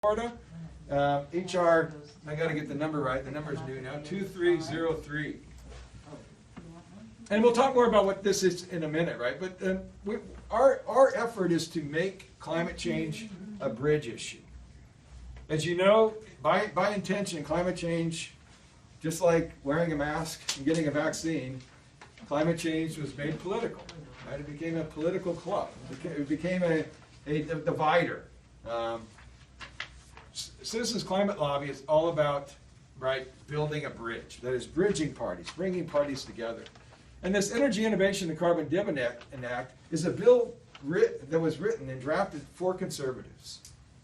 Florida. HR, I got to get the number right. The number is new now, 2303. And we'll talk more about what this is in a minute, right? But our effort is to make climate change a bridge issue. As you know, by intention, climate change, just like wearing a mask and getting a vaccine, climate change was made political. Right? It became a political club. It became a divider. Citizens Climate Lobby is all about, right, building a bridge. That is, bridging parties, bringing parties together. And this Energy Innovation and Carbon Dividend Act is a bill that was written and drafted for conservatives.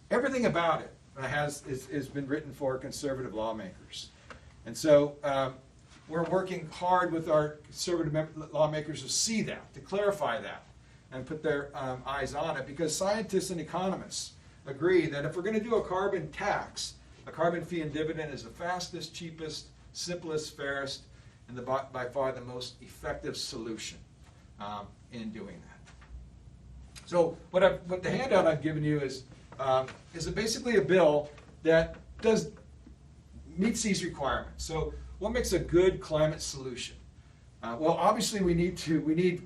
Everything about it has been written for conservative lawmakers. And so we're working hard with our conservative lawmakers to see that, to clarify that, and put their eyes on it, because scientists and economists agree that if we're going to do a carbon tax, a carbon fee and dividend is the fastest, cheapest, simplest, fairest, and by far the most effective solution in doing that. So what the handout I've given you is basically a bill that meets these requirements. So what makes a good climate solution? Well, obviously we need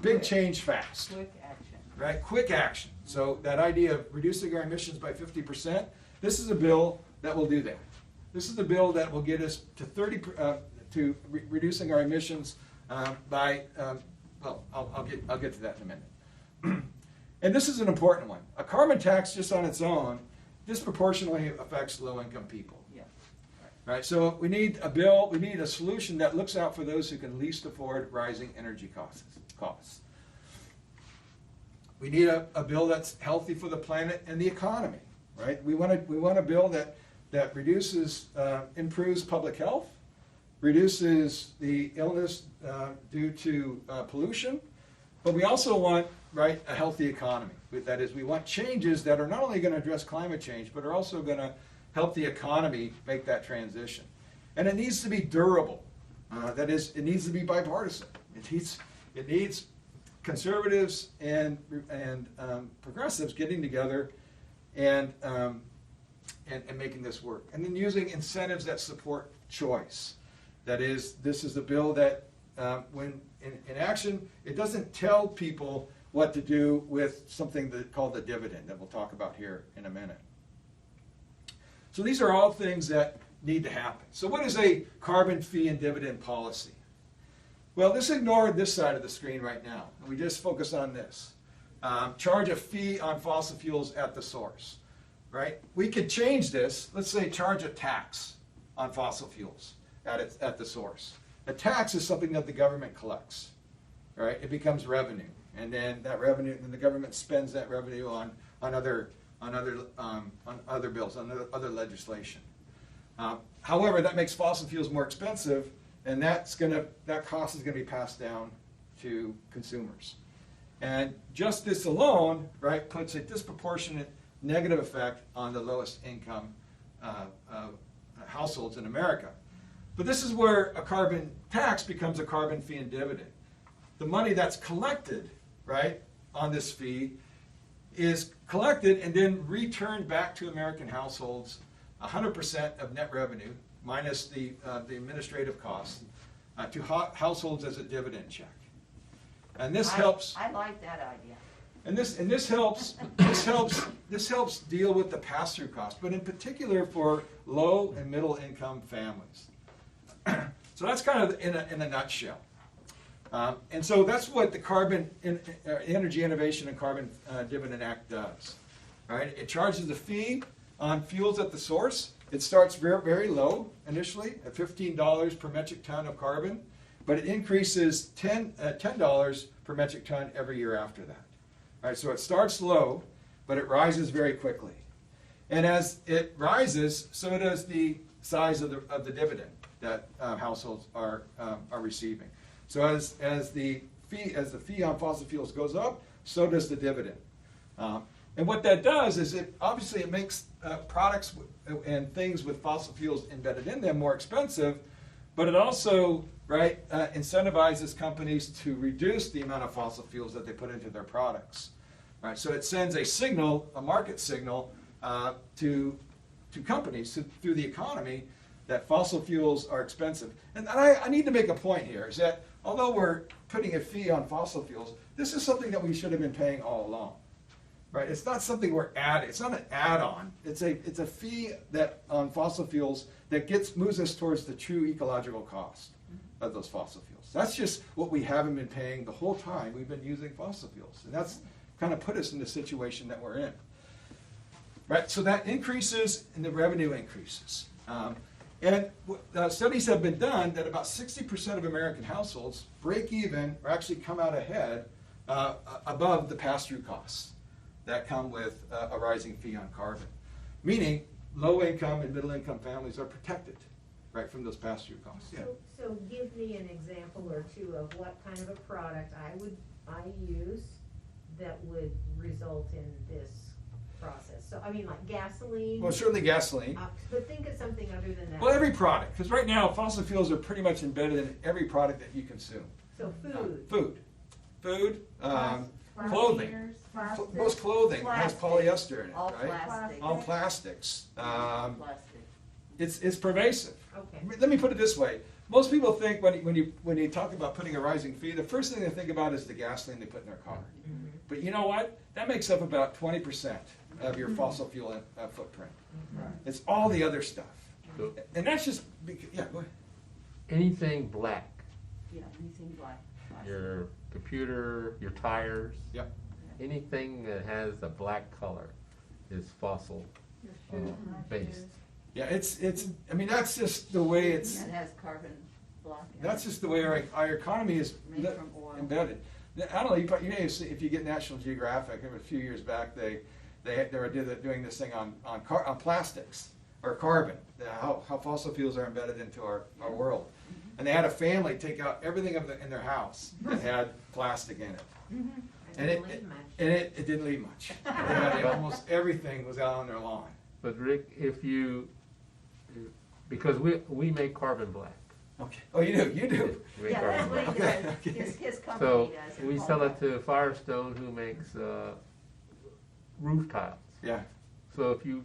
big change fast. Quick action. Right, quick action. So that idea of reducing our emissions by 50%, this is a bill that will do that. This is the bill that will get us to reducing our emissions by, well, I'll get to that in a minute. And this is an important one. A carbon tax just on its own disproportionately affects low-income people. Yeah. Right, so we need a bill, we need a solution that looks out for those who can least afford rising energy costs. We need a bill that's healthy for the planet and the economy, right? We want a bill that reduces, improves public health, reduces the illness due to pollution, but we also want, right, a healthy economy. That is, we want changes that are not only going to address climate change, but are also going to help the economy make that transition. And it needs to be durable. That is, it needs to be bipartisan. It needs conservatives and progressives getting together and making this work. And then using incentives that support choice. That is, this is a bill that, when in action, it doesn't tell people what to do with something called the dividend that we'll talk about here in a minute. So these are all things that need to happen. So what is a carbon fee and dividend policy? Well, let's ignore this side of the screen right now, and we just focus on this. Charge a fee on fossil fuels at the source, right? We could change this. Let's say charge a tax on fossil fuels at the source. A tax is something that the government collects, right? It becomes revenue, and then that revenue, and the government spends that revenue on other bills, on other legislation. However, that makes fossil fuels more expensive, and that cost is going to be passed down to consumers. And just this alone, right, puts a disproportionate negative effect on the lowest income households in America. But this is where a carbon tax becomes a carbon fee and dividend. The money that's collected, right, on this fee is collected and then returned back to American households, 100% of net revenue, minus the administrative costs, to households as a dividend check. And this helps. I like that idea. And this helps deal with the pass-through cost, but in particular for low and middle income families. So that's kind of in a nutshell. And so that's what the Energy Innovation and Carbon Dividend Act does. Right? It charges a fee on fuels at the source. It starts very, very low initially at $15 per metric ton of carbon, but it increases $10 per metric ton every year after that. All right, so it starts low, but it rises very quickly. And as it rises, so does the size of the dividend that households are receiving. So as the fee on fossil fuels goes up, so does the dividend. And what that does is it makes products and things with fossil fuels embedded in them more expensive, but it also incentivizes companies to reduce the amount of fossil fuels that they put into their products. Right, so it sends a signal, a market signal, to companies through the economy that fossil fuels are expensive. And I need to make a point here, is that although we're putting a fee on fossil fuels, this is something that we should have been paying all along. Right? It's not something we're adding. It's not an add-on. It's a fee that on fossil fuels that moves us towards the true ecological cost of those fossil fuels. That's just what we haven't been paying the whole time we've been using fossil fuels, and that's kind of put us in the situation that we're in. Right? So that increases, and the revenue increases. And studies have been done that about 60% of American households break even or actually come out ahead above the pass-through costs that come with a rising fee on carbon. Meaning, low-income and middle-income families are protected, right, from those pass-through costs. Yeah. So give me an example or two of what kind of a product I use that would result in this process. So, I mean, like gasoline? Well, certainly gasoline. But think of something other than that. Well, every product, because right now fossil fuels are pretty much embedded in every product that you consume. So Food, clothing. Most clothing has polyester in it, all right? plastic. All plastics. Plastic. It's pervasive. Okay. Let me put it this way. Most people think when you talk about putting a rising fee, the first thing they think about is the gasoline they put in their car. Mm-hmm. But you know what? That makes up about 20% of your fossil fuel footprint. Mm-hmm. It's all the other stuff. So And that's just, yeah, go ahead. anything black, Yeah, anything black. Plastic. your computer, your tires, Yep. anything that has a black color is fossil based. Yeah, I mean, that's just the way it's, Yeah, it has carbon block. in that's it. just the way our economy is Made from oil. embedded. I don't know, you may have seen, if you get National Geographic, a few years back, they were doing this thing on plastics, or carbon, how fossil fuels are embedded into our world. And they had a family take out everything in their house that had plastic in it. And it didn't leave much. They had almost everything was out on their lawn. But Rick, because we make carbon black. Okay. Oh, you do. We make Yeah, that's carbon what black. he does. Okay. His company So does. we sell it to Firestone, who makes roof tiles. Yeah. So if you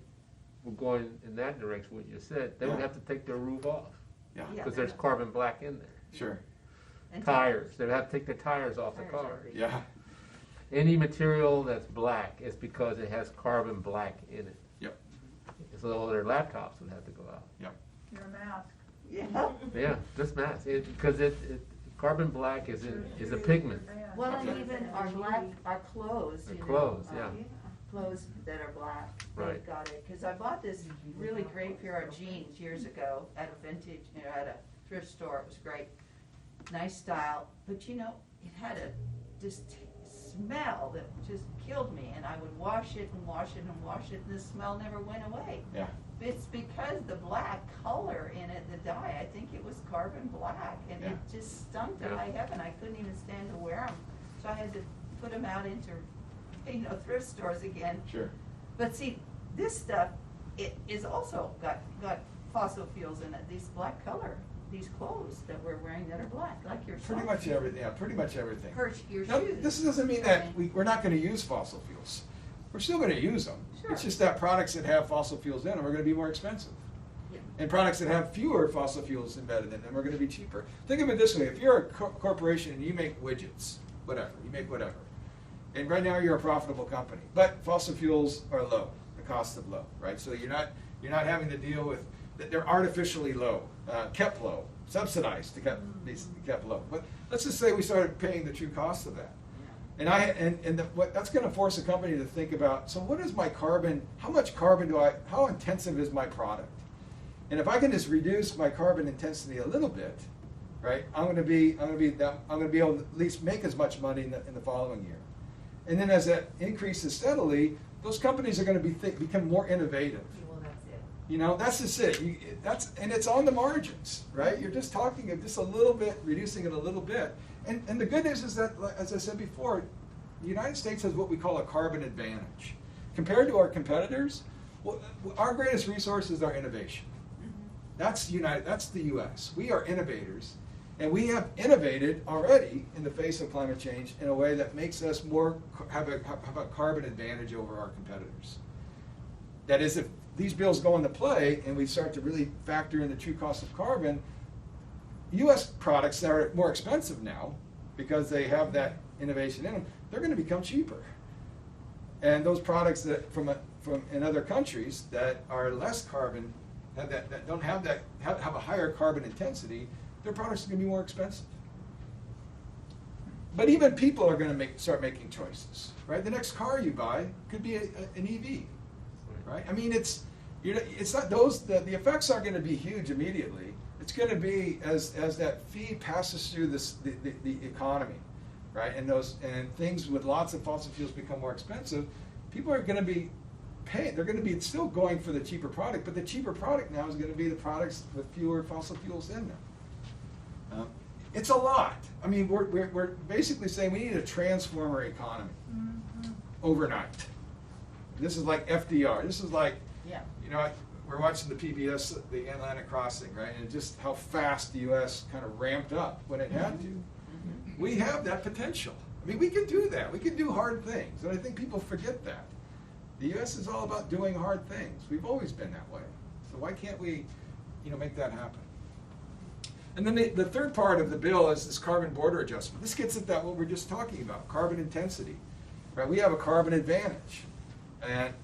were going in that direction, what you said, they would Yeah. have to take their roof off Yeah. Yeah. because there's carbon black in there. Sure. And Tires, they'd have to take the tires off the Tires car. are big. Yeah. Any material that's black is because it has carbon black in it. Yep. So all their laptops would have to go out. Yep. Your mask. Yeah. Yeah, this mass, because carbon black is a pigment. Well, and even our clothes, The you know. clothes, yeah. Clothes that are black. Right. They've got it. Because I bought this really great pair of jeans years ago at a vintage, at a thrift store. It was great. Nice style. But you know, it had a smell that just killed me. And I would wash it and wash it and wash it, and the smell never went away. Yeah. It's because the black color in it, the dye, I think it was carbon black, and Yeah. it just stunk to Yeah. high heaven. I couldn't even stand to wear them. So I had to put them out into, thrift stores again. Sure. But see, this stuff, it is also got fossil fuels in it, these black color, these clothes that we're wearing that are black, like your Pretty socks. much everything. Yeah. Pretty much everything. Your Now, shoes. this doesn't mean that we're not going to use fossil fuels. We're still going to use them. Sure. It's just that products that have fossil fuels in them are going to be more expensive. Yeah. And products that have fewer fossil fuels embedded in them are going to be cheaper. Think of it this way. If you're a corporation and you make widgets, you make whatever. And right now you're a profitable company, but fossil fuels are low, the cost of low, right? So you're not having to deal with, they're artificially low, kept low, subsidized to be kept low. But let's just say we started paying the true cost of that. And that's going to force a company to think about, so what is my carbon, how much carbon how intensive is my product? And if I can just reduce my carbon intensity a little bit, right, I'm going to be able to at least make as much money in the following year. And then as that increases steadily, those companies are going to become more innovative. Well, that's it. You know, that's just it. And it's on the margins, right? You're just talking of just a little bit, reducing it a little bit. And the good news is that, as I said before, the United States has what we call a carbon advantage. Compared to our competitors, our greatest resource is our innovation. That's the U.S. We are innovators, and we have innovated already in the face of climate change in a way that makes us have a carbon advantage over our competitors. that is, if these bills go into play and we start to really factor in the true cost of carbon, U.S. products that are more expensive now, because they have that innovation in them, they're going to become cheaper. And those products that from in other countries that are less carbon, that don't have a higher carbon intensity, their products are going to be more expensive. But even people are going to start making choices, right? The next car you buy could be an EV, right? I mean, it's not the effects aren't going to be huge immediately. It's going to be as that fee passes through the economy, right? And things with lots of fossil fuels become more expensive. People are going to be paying. They're going to be still going for the cheaper product, but the cheaper product now is going to be the products with fewer fossil fuels in them. It's a lot. I mean, we're basically saying we need a transformer economy overnight. This is like FDR. This is like, Yeah. you know, we're watching the PBS, the Atlantic Crossing, right? And just how fast the U.S. kind of ramped up when it had to. We have that potential. I mean, we can do that. We can do hard things. And I think people forget that. The U.S. is all about doing hard things. We've always been that way. So why can't we, make that happen? And then the third part of the bill is this carbon border adjustment. This gets at that what we're just talking about, carbon intensity. Right? We have a carbon advantage.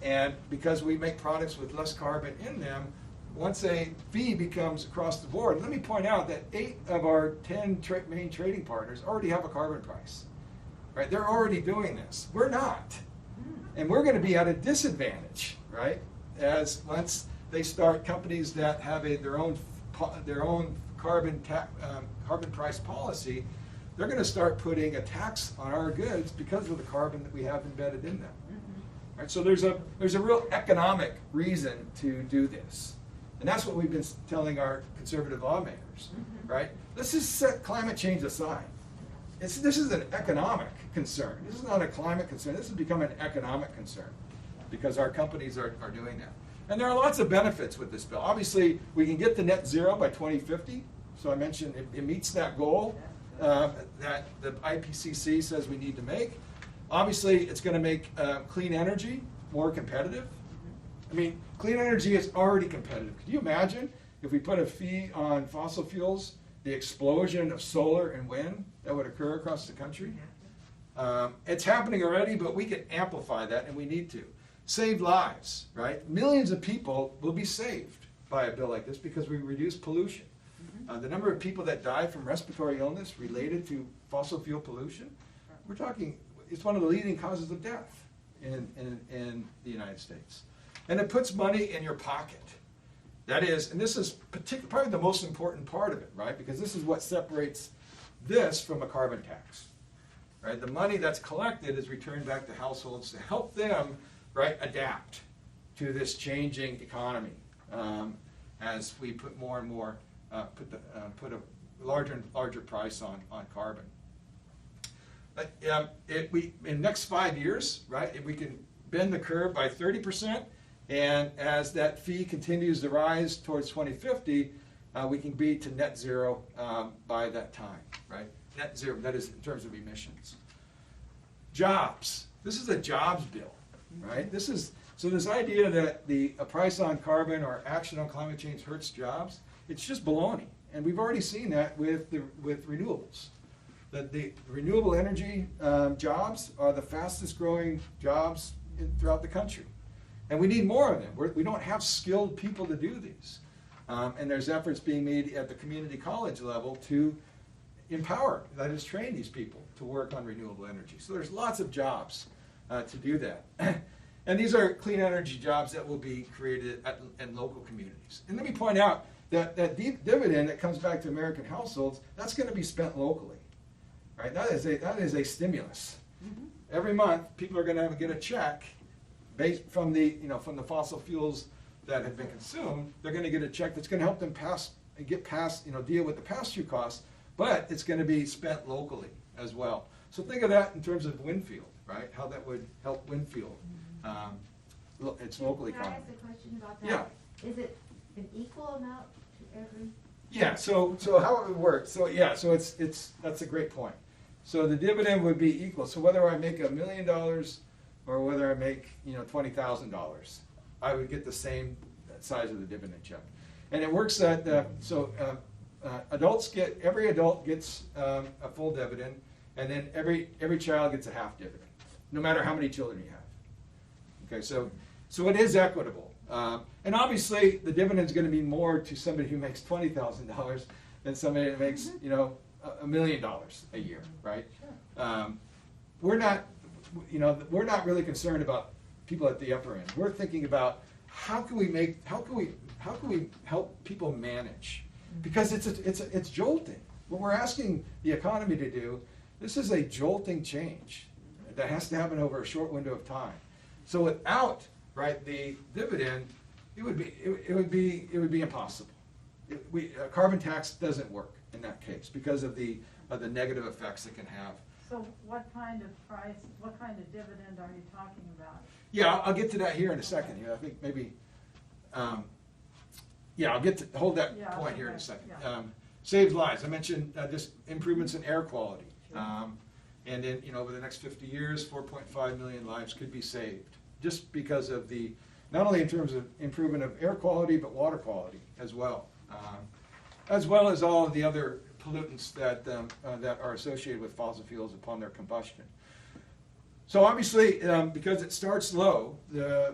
And because we make products with less carbon in them, once a fee becomes across the board, let me point out that 8 of our 10 main trading partners already have a carbon price. Right? They're already doing this. We're not. And we're going to be at a disadvantage, right? As once they start companies that have their own carbon price policy, they're going to start putting a tax on our goods because of the carbon that we have embedded in them. Right? So there's a real economic reason to do this. And that's what we've been telling our conservative lawmakers, right? Let's just set climate change aside. This is an economic concern. This is not a climate concern. This has become an economic concern because our companies are doing that. And there are lots of benefits with this bill. Obviously, we can get to net zero by 2050. So I mentioned it meets that goal that the IPCC says we need to make. Obviously, it's going to make clean energy more competitive. I mean, clean energy is already competitive. Could you imagine if we put a fee on fossil fuels, the explosion of solar and wind that would occur across the country? It's happening already, but we can amplify that, and we need to. Save lives, right? Millions of people will be saved by a bill like this because we reduce pollution. The number of people that die from respiratory illness related to fossil fuel pollution, we're talking, it's one of the leading causes of death in the United States. And it puts money in your pocket. That is, and this is probably the most important part of it, right? Because this is what separates this from a carbon tax, right? The money that's collected is returned back to households to help them, right, adapt to this changing economy as we put more and more, put a larger and larger price on carbon. But in the next 5 years, right, if we can bend the curve by 30%, and as that fee continues to rise towards 2050, we can be to net zero by that time, right? Net zero, that is in terms of emissions. Jobs. This is a jobs bill, right? So this idea that a price on carbon or action on climate change hurts jobs, it's just baloney. And we've already seen that with renewables. That the renewable energy jobs are the fastest growing jobs throughout the country. And we need more of them. We don't have skilled people to do these. And there's efforts being made at the community college level to empower, that is, train these people to work on renewable energy. So there's lots of jobs to do that. And these are clean energy jobs that will be created in local communities. And let me point out that dividend that comes back to American households, that's going to be spent locally. Right? That is a stimulus. Every month, people are going to get a check based from the fossil fuels that have been consumed. They're going to get a check that's going to help them deal with the pass-through costs, but it's going to be spent locally as well. So think of that in terms of Winfield, right? How that would help Winfield. It's local economy. Can I ask a question about that? Yeah. Is it an equal amount to every? Yeah. So how it would work? So that's a great point. So the dividend would be equal. So whether I make $1 million or whether I make $20,000, I would get the same size of the dividend check. And it works that, every adult gets a full dividend, and then every child gets a half dividend, no matter how many children you have. Okay, so it is equitable. And obviously, the dividend is going to be more to somebody who makes $20,000 than somebody that makes, $1 million a year, right? We're not really concerned about people at the upper end. We're thinking about how can we help people manage? Because it's jolting. What we're asking the economy to do, this is a jolting change that has to happen over a short window of time. So without, right, the dividend, it would be impossible. A carbon tax doesn't work in that case because of the negative effects it can have. So what kind of dividend are you talking about? Yeah, I'll get to that here in a second. Here, I think maybe. I'll hold that point here in a second. Yeah. Saves lives. I mentioned just improvements in air quality. And then, over the next 50 years, 4.5 million lives could be saved just because of not only in terms of improvement of air quality, but water quality as well as all of the other pollutants that are associated with fossil fuels upon their combustion. So obviously, because it starts low, the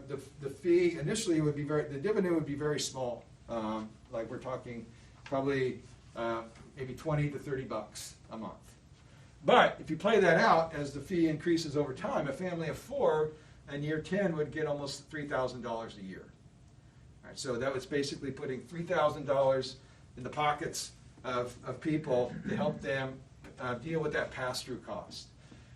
fee initially would be the dividend would be very small. Like we're talking probably maybe $20 to $30 a month. But if you play that out as the fee increases over time, a family of 4 in year 10 would get almost $3,000 a year. All right, so that was basically putting $3,000 in the pockets of people to help them deal with that pass-through cost.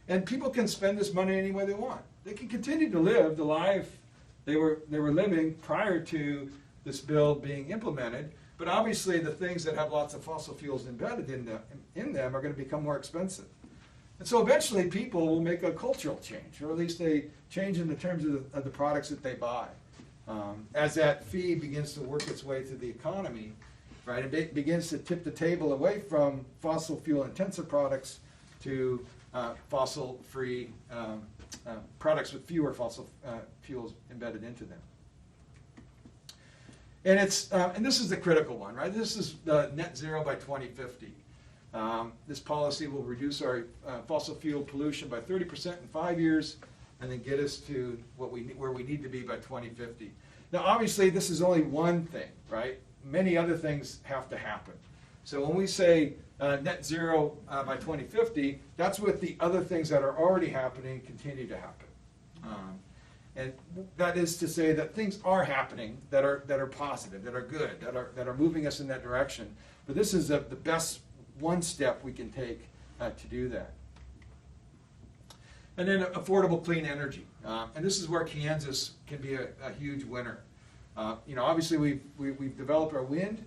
And people can spend this money any way they want. They can continue to live the life they were living prior to this bill being implemented. But obviously, the things that have lots of fossil fuels embedded in them are going to become more expensive. And so eventually, people will make a cultural change, or at least a change in the terms of the products that they buy. As that fee begins to work its way through the economy, right, it begins to tip the table away from fossil fuel-intensive products to fossil-free products with fewer fossil fuels embedded into them. And and this is the critical one, right? This is net zero by 2050. This policy will reduce our fossil fuel pollution by 30% in 5 years, and then get us to where we need to be by 2050. Now, obviously, this is only one thing, right? Many other things have to happen. So when we say net zero by 2050, that's with the other things that are already happening continue to happen. And that is to say that things are happening that are positive, that are good, that are moving us in that direction. But this is the best one step we can take to do that. And then affordable clean energy. And this is where Kansas can be a huge winner. Obviously we've developed our wind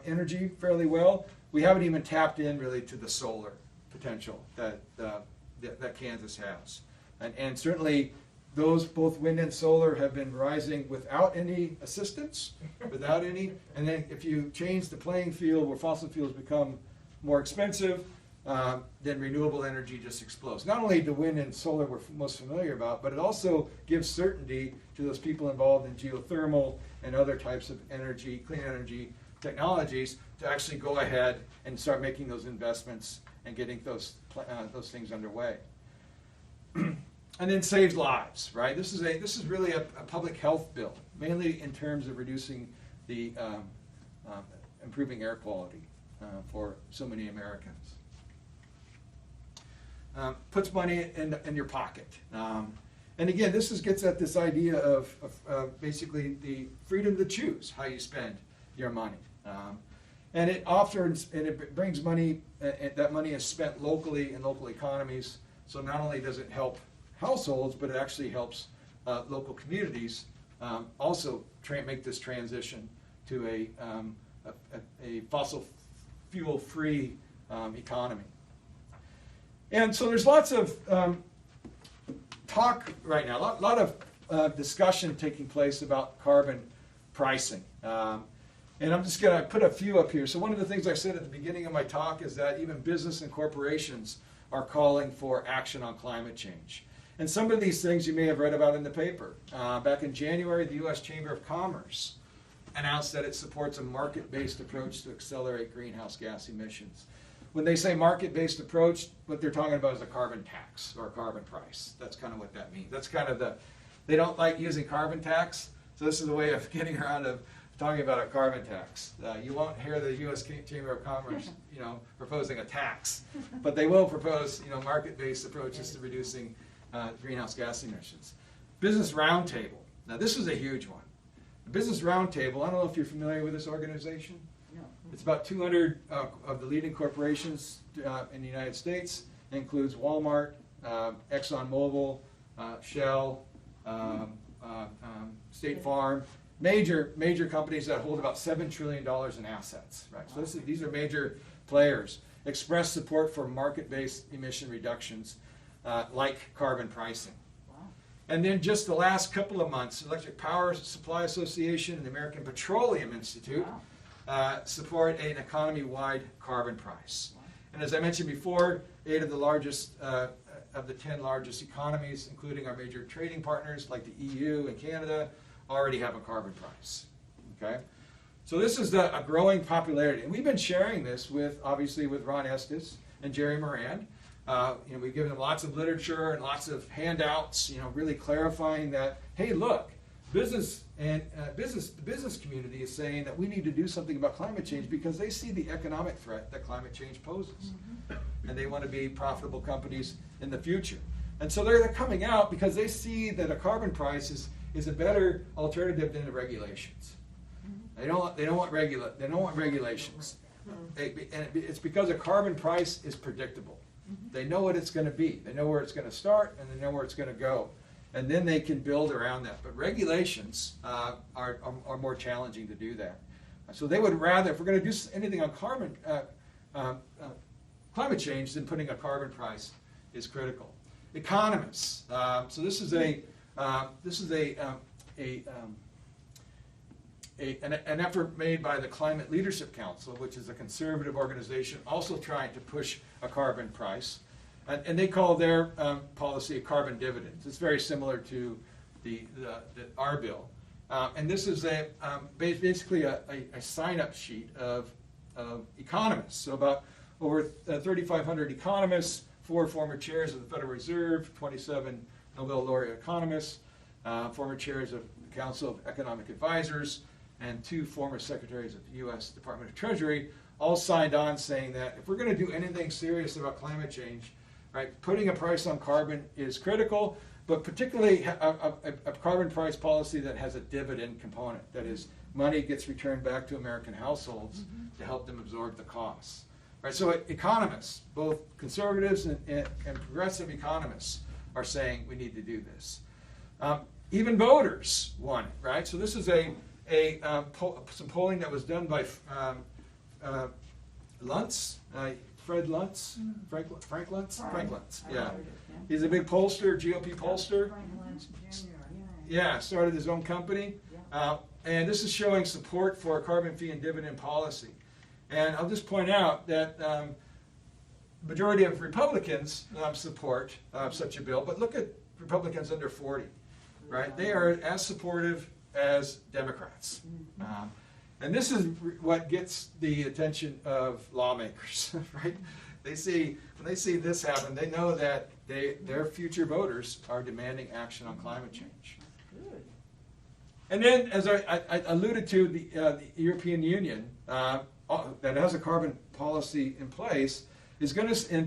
energy fairly well. We haven't even tapped in really to the solar potential that Kansas has. And certainly those, both wind and solar, have been rising without any assistance, and then if you change the playing field where fossil fuels become more expensive, then renewable energy just explodes. Not only the wind and solar we're most familiar about, but it also gives certainty to those people involved in geothermal and other types of energy, clean energy technologies, to actually go ahead and start making those investments and getting those things underway. And then saves lives, right? This is really a public health bill, mainly in terms of reducing the improving air quality for so many Americans. Puts money in your pocket. And again, this gets at this idea of basically the freedom to choose how you spend your money. And it offers, and it brings money, that money is spent locally in local economies. So not only does it help households, but it actually helps local communities also make this transition to a fossil fuel-free economy. And so there's lots of talk right now, a lot of discussion taking place about carbon pricing. And I'm just going to put a few up here. So one of the things I said at the beginning of my talk is that even business and corporations are calling for action on climate change. And some of these things you may have read about in the paper. Back in January, the U.S. Chamber of Commerce announced that it supports a market-based approach to accelerate greenhouse gas emissions. When they say market-based approach, what they're talking about is a carbon tax or a carbon price. That's kind of what that means. That's kind of they don't like using carbon tax, so this is a way of getting around of talking about a carbon tax. You won't hear the U.S. Chamber of Commerce, proposing a tax, but they will propose, market-based approaches to reducing greenhouse gas emissions. Business Roundtable. Now, this is a huge one. The Business Roundtable, I don't know if you're familiar with this organization. No. It's about 200 of the leading corporations in the United States. It includes Walmart, ExxonMobil, Shell, State Farm, major companies that hold about $7 trillion in assets. Right. So these are major players. Express support for market-based emission reductions, like carbon pricing. And then just the last couple of months, Electric Power Supply Association and the American Petroleum Institute support an economy-wide carbon price. And as I mentioned before, 8 of the largest, of the 10 largest economies, including our major trading partners like the EU and Canada, already have a carbon price. Okay? So this is a growing popularity. And we've been sharing this obviously with Ron Estes and Jerry Moran. We've given them lots of literature and lots of handouts, really clarifying that, hey, look, the business community is saying that we need to do something about climate change because they see the economic threat that climate change poses. Mm-hmm. And they want to be profitable companies in the future. And so they're coming out because they see that a carbon price is a better alternative than the regulations. Mm-hmm. They don't want regulations. Mm-hmm. And it's because a carbon price is predictable. They know what it's going to be. They know where it's going to start, and they know where it's going to go. And then they can build around that. But regulations are more challenging to do that. So they would rather, if we're going to do anything on climate change, then putting a carbon price is critical. Economists. So this is an effort made by the Climate Leadership Council, which is a conservative organization also trying to push a carbon price. And they call their policy a carbon dividend. It's very similar to our bill. And this is basically a sign-up sheet of economists. So about over 3,500 economists, 4 former chairs of the Federal Reserve, 27 Nobel laureate economists, former chairs of the Council of Economic Advisors, and 2 former secretaries of the U.S. Department of Treasury, all signed on saying that if we're going to do anything serious about climate change, right, putting a price on carbon is critical, but particularly a carbon price policy that has a dividend component. That is, money gets returned back to American households to help them absorb the costs. Right, so economists, both conservatives and progressive economists, are saying we need to do this. Even voters want it, right? So this is some polling that was done by Luntz, Fred Luntz, Frank Luntz, yeah. He's a big pollster, GOP pollster. Frank Lynch Jr., Yeah, started his own company. And this is showing support for a carbon fee and dividend policy. And I'll just point out that majority of Republicans support such a bill, but look at Republicans under 40, right? They are as supportive as Democrats. And this is what gets the attention of lawmakers, right? When they see this happen, they know that their future voters are demanding action on climate change. Good. And then, as I alluded to, the European Union that has a carbon policy in place is going to, in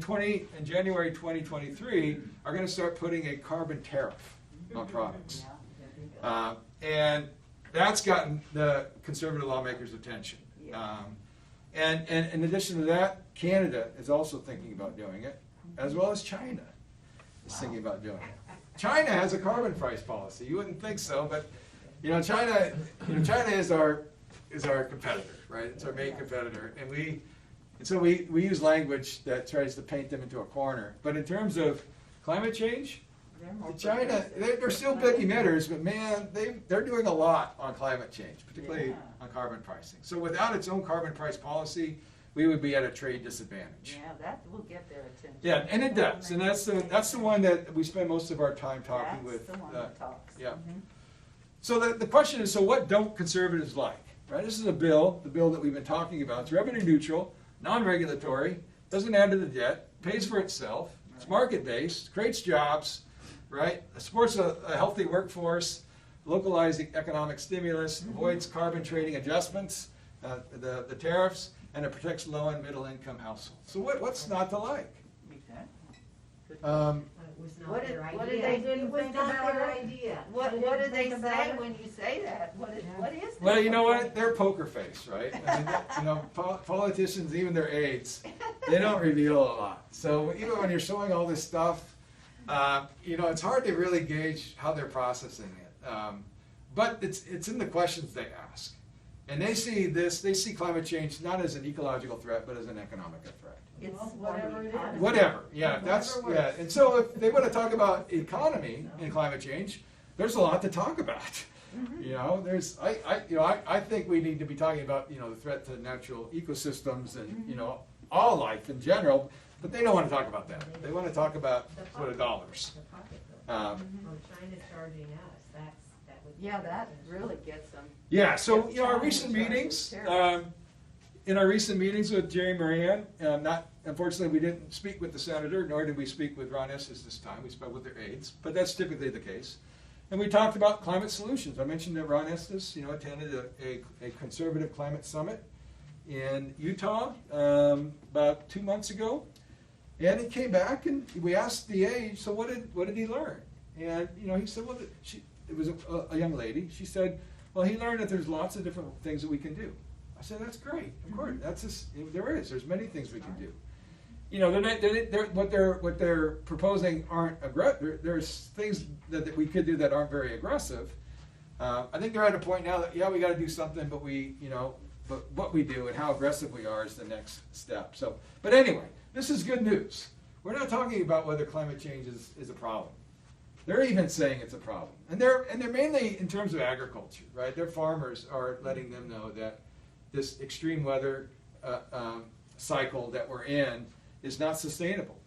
January 2023, are going to start putting a carbon tariff on products. And that's gotten the conservative lawmakers' attention. And in addition to that, Canada is also thinking about doing it, as well as China is thinking about doing it. China has a carbon price policy. You wouldn't think so, but China is our competitor, right? It's our main competitor, and so we use language that tries to paint them into a corner. But in terms of climate change, China, they're still big emitters, but man, they're doing a lot on climate change, particularly on carbon pricing. So without its own carbon price policy, we would be at a trade disadvantage. Yeah, that will get their attention. Yeah, and it does, and that's the one that we spend most of our time talking with. That's the one that talks. Yeah. Mhm. So the question is, so what don't conservatives like? Right? This is a bill, the bill that we've been talking about. It's revenue neutral, non-regulatory, doesn't add to the debt, pays for itself, it's market-based, creates jobs, right? Supports a healthy workforce, localizing economic stimulus, avoids carbon trading adjustments, the tariffs, and it protects low and middle income households. So what's not to like? Exactly. Good. It was not What did- their idea. what did they It didn't was think not about their it? idea. What They do didn't they think about say it? when you say that? What is Well, that? you know what? They're poker face, right? I mean, politicians, even their aides, they don't reveal a lot. So even when you're showing all this stuff, it's hard to really gauge how they're processing it. But it's in the questions they ask. And they see climate change not as an ecological threat, but as an economic threat. It's Well, whatever it is. Whatever, yeah, Whatever works. And so if they want to talk about economy and climate change, there's a lot to talk about. I think we need to be talking about, the threat to natural ecosystems and, all life in general, but they don't want to talk about that. They want to talk about sort of dollars. The pocketbook. Um, China charging us, that would. Yeah, that really gets them. Yeah, so, our recent meetings, in our recent meetings with Jerry Moran, unfortunately, we didn't speak with the senator, nor did we speak with Ron Estes this time. We spoke with their aides, but that's typically the case. And we talked about climate solutions. I mentioned that Ron Estes, attended a conservative climate summit in Utah about 2 months ago. And he came back and we asked the aide, so what did he learn? And, he said, well, it was a young lady. She said, well, he learned that there's lots of different things that we can do. I said, that's great. Of course, there's many things we can do. What they're proposing aren't aggressive. There's things that we could do that aren't very aggressive. I think they're at a point now that we got to do something, but but what we do and how aggressive we are is the next step. So, but anyway, this is good news. We're not talking about whether climate change is a problem. They're even saying it's a problem, and they're mainly in terms of agriculture, right? Their farmers are letting them know that this extreme weather cycle that we're in is not sustainable.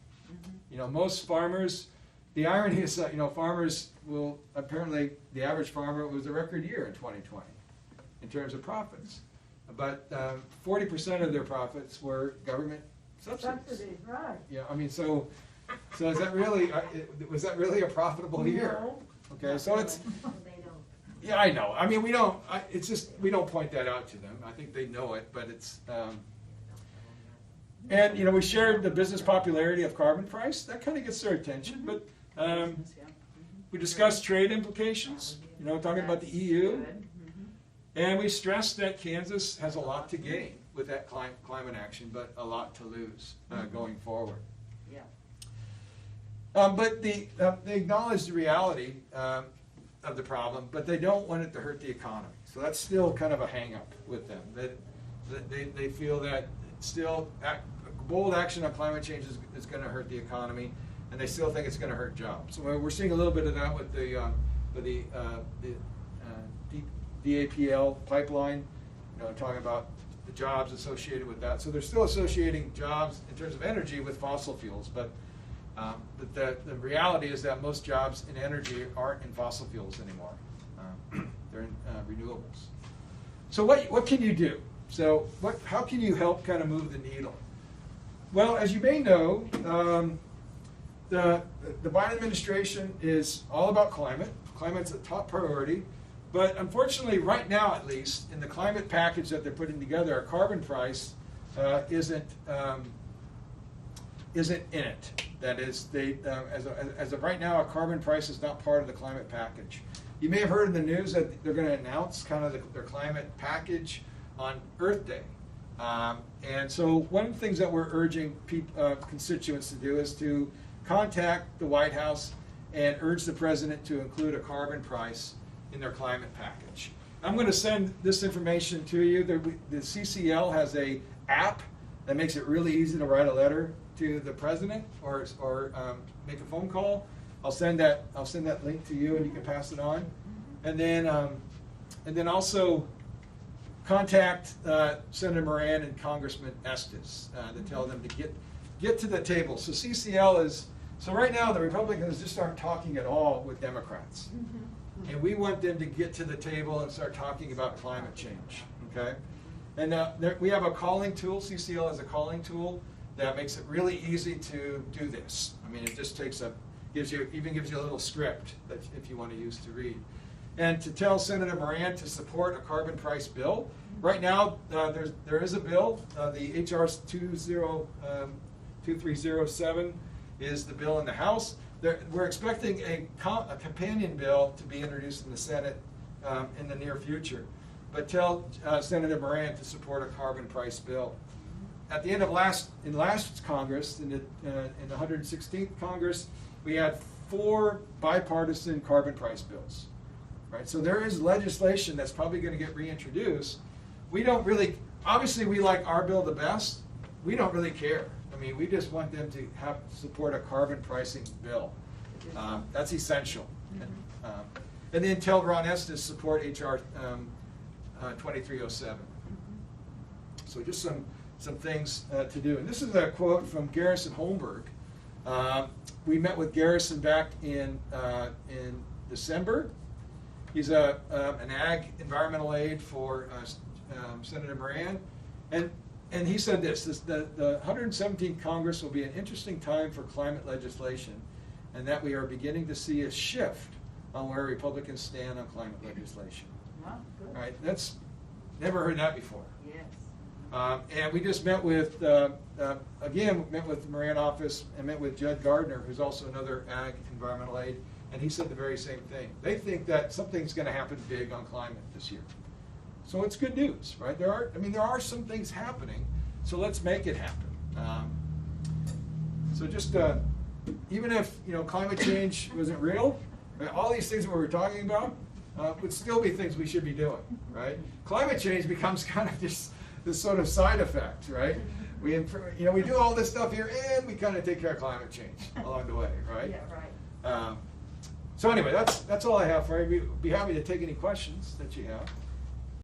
Most farmers, the irony is that, farmers will, apparently the average farmer was a record year in 2020 in terms of profits. But 40% of their profits were government subsidies. Subsidies, right. Yeah, I mean, so is that really, was that really a profitable year? No. Okay, so it's, Well, they don't. yeah, I know. I mean, we don't point that out to them. I think they know it, but it's, and, we shared the business popularity of carbon price. That kind of gets their attention, but we discussed trade implications, talking about the EU. And we stressed that Kansas has a lot to gain with that climate action, but a lot to lose going forward. Yeah. But they acknowledge the reality of the problem, but they don't want it to hurt the economy. So that's still kind of a hang-up with them. That they feel that still bold action on climate change is going to hurt the economy, and they still think it's going to hurt jobs. So we're seeing a little bit of that with the DAPL pipeline, talking about the jobs associated with that. So they're still associating jobs in terms of energy with fossil fuels, but the reality is that most jobs in energy aren't in fossil fuels anymore. They're in renewables. So what can you do? So how can you help kind of move the needle? Well, as you may know, the Biden administration is all about climate. Climate's a top priority. But unfortunately, right now at least, in the climate package that they're putting together, a carbon price isn't in it. That is, as of right now, a carbon price is not part of the climate package. You may have heard in the news that they're going to announce kind of their climate package on Earth Day. And so one of the things that we're urging constituents to do is to contact the White House and urge the president to include a carbon price in their climate package. I'm going to send this information to you. The CCL has an app that makes it really easy to write a letter to the president or make a phone call. I'll send that link to you, and you can pass it on. And then also contact Senator Moran and Congressman Estes to tell them to get to the table. So CCL is, so right now the Republicans just aren't talking at all with Democrats. And we want them to get to the table and start talking about climate change, okay? And we have a calling tool, CCL has a calling tool that makes it really easy to do this. I mean, it just takes even gives you a little script that if you want to use to read. And to tell Senator Moran to support a carbon price bill. Right now, there is a bill, the HR 2307 is the bill in the House. We're expecting a companion bill to be introduced in the Senate in the near future. But tell Senator Moran to support a carbon price bill. At the end of last Congress, in the 116th Congress, we had 4 bipartisan carbon price bills. Right? So there is legislation that's probably going to get reintroduced. We don't really, obviously we like our bill the best. We don't really care. I mean, we just want them to support a carbon pricing bill. That's essential. And then tell Ron Estes to support HR 2307. So just some things to do. And this is a quote from Garrison Holmberg. We met with Garrison back in December. He's an ag environmental aide for Senator Moran. And he said this, the 117th Congress will be an interesting time for climate legislation, and that we are beginning to see a shift on where Republicans stand on climate legislation. Wow, good. Right? That's, never heard that before. Yes. And we just met with, again, met with the Moran office and met with Judd Gardner, who's also another ag environmental aide, and he said the very same thing. They think that something's going to happen big on climate this year. So it's good news, right? There are some things happening, so let's make it happen. So just, even if, climate change wasn't real, right, all these things that we were talking about would still be things we should be doing, right? Climate change becomes kind of just this sort of side effect, right? We do all this stuff here, and we kind of take care of climate change along the way, right? Yeah, right. So anyway, that's all I have for you. Be happy to take any questions that you have.